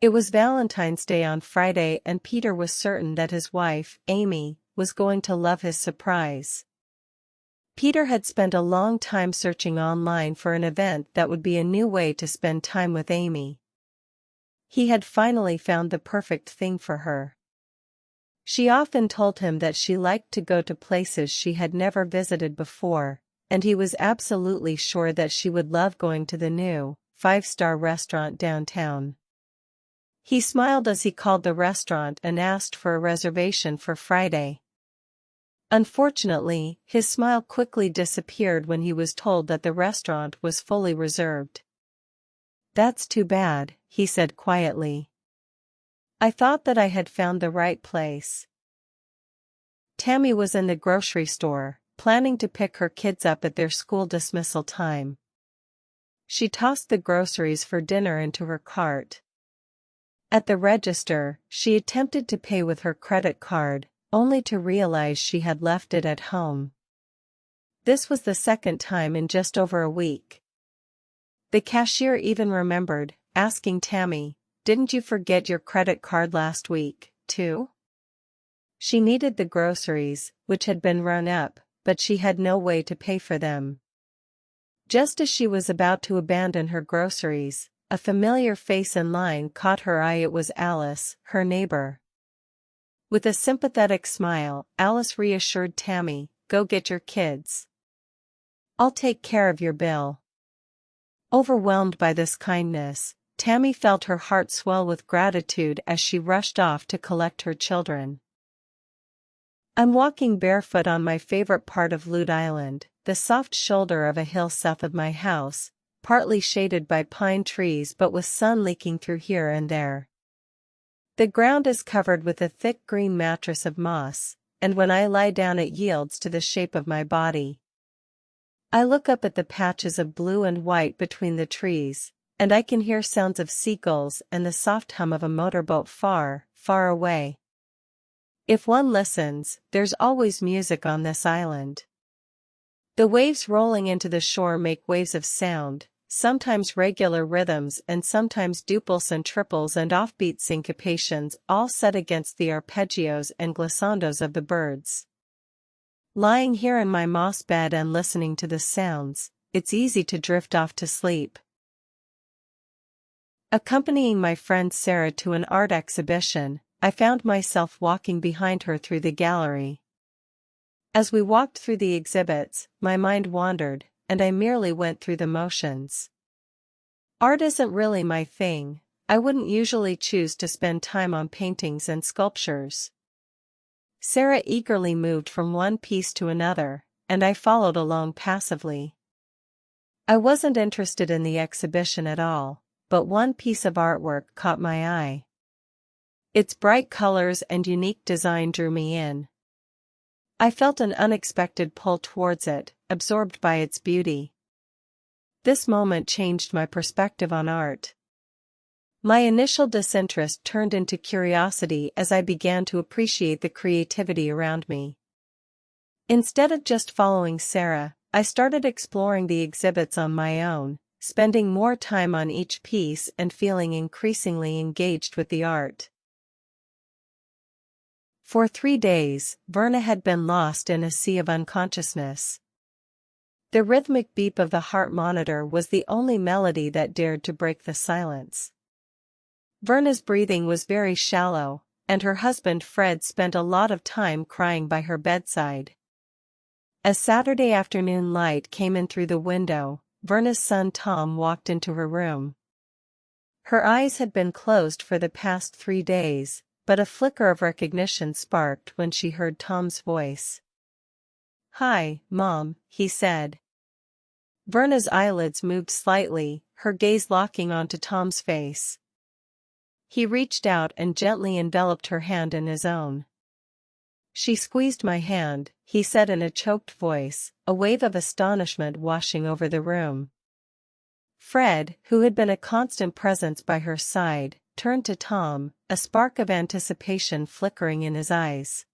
It was Valentine's Day on Friday and Peter was certain that his wife, Amy, was going to love his surprise. Peter had spent a long time searching online for an event that would be a new way to spend time with Amy. He had finally found the perfect thing for her. She often told him that she liked to go to places she had never visited before, and he was absolutely sure that she would love going to the new, five-star restaurant downtown. He smiled as he called the restaurant and asked for a reservation for Friday. Unfortunately, his smile quickly disappeared when he was told that the restaurant was fully reserved. "That's too bad," he said quietly. "I thought that I had found the right place." Tammy was in the grocery store, planning to pick her kids up at their school dismissal time. She tossed the groceries for dinner into her cart. At the register, she attempted to pay with her credit card, only to realize she had left it at home. This was the second time in just over a week. The cashier even remembered, asking Tammy, "Didn't you forget your credit card last week, too?" She needed the groceries, which had been run up, but she had no way to pay for them. Just as she was about to abandon her groceries, a familiar face in line caught her eye. It was Alice, her neighbor. With a sympathetic smile, Alice reassured Tammy, "Go get your kids. I'll take care of your bill." Overwhelmed by this kindness, Tammy felt her heart swell with gratitude as she rushed off to collect her children. "I'm walking barefoot on my favorite part of Lute Island, the soft shoulder of a hill south of my house, partly shaded by pine trees but with sun leaking through here and there. The ground is covered with a thick green mattress of moss, and when I lie down it yields to the shape of my body. I look up at the patches of blue and white between the trees, and I can hear sounds of seagulls and the soft hum of a motorboat far, far away. If one listens, there's always music on this island. The waves rolling into the shore make waves of sound, sometimes regular rhythms and sometimes duples and triples and offbeat syncopations, all set against the arpeggios and glissandos of the birds. Lying here in my moss bed and listening to the sounds, it's easy to drift off to sleep." Accompanying my friend Sarah to an art exhibition, I found myself walking behind her through the gallery. As we walked through the exhibits, my mind wandered, and I merely went through the motions. Art isn't really my thing. I wouldn't usually choose to spend time on paintings and sculptures. Sarah eagerly moved from one piece to another, and I followed along passively. I wasn't interested in the exhibition at all, but one piece of artwork caught my eye. Its bright colors and unique design drew me in. I felt an unexpected pull towards it, absorbed by its beauty. This moment changed my perspective on art. My initial disinterest turned into curiosity as I began to appreciate the creativity around me. Instead of just following Sarah, I started exploring the exhibits on my own, spending more time on each piece and feeling increasingly engaged with the art. For 3 days, Verna had been lost in a sea of unconsciousness. The rhythmic beep of the heart monitor was the only melody that dared to break the silence. Verna's breathing was very shallow, and her husband Fred spent a lot of time crying by her bedside. As Saturday afternoon light came in through the window, Verna's son Tom walked into her room. Her eyes had been closed for the past 3 days, but a flicker of recognition sparked when she heard Tom's voice. "Hi, Mom," he said. Verna's eyelids moved slightly, her gaze locking onto Tom's face. He reached out and gently enveloped her hand in his own. "She squeezed my hand," he said in a choked voice, a wave of astonishment washing over the room. Fred, who had been a constant presence by her side, turned to Tom, a spark of anticipation flickering in his eyes.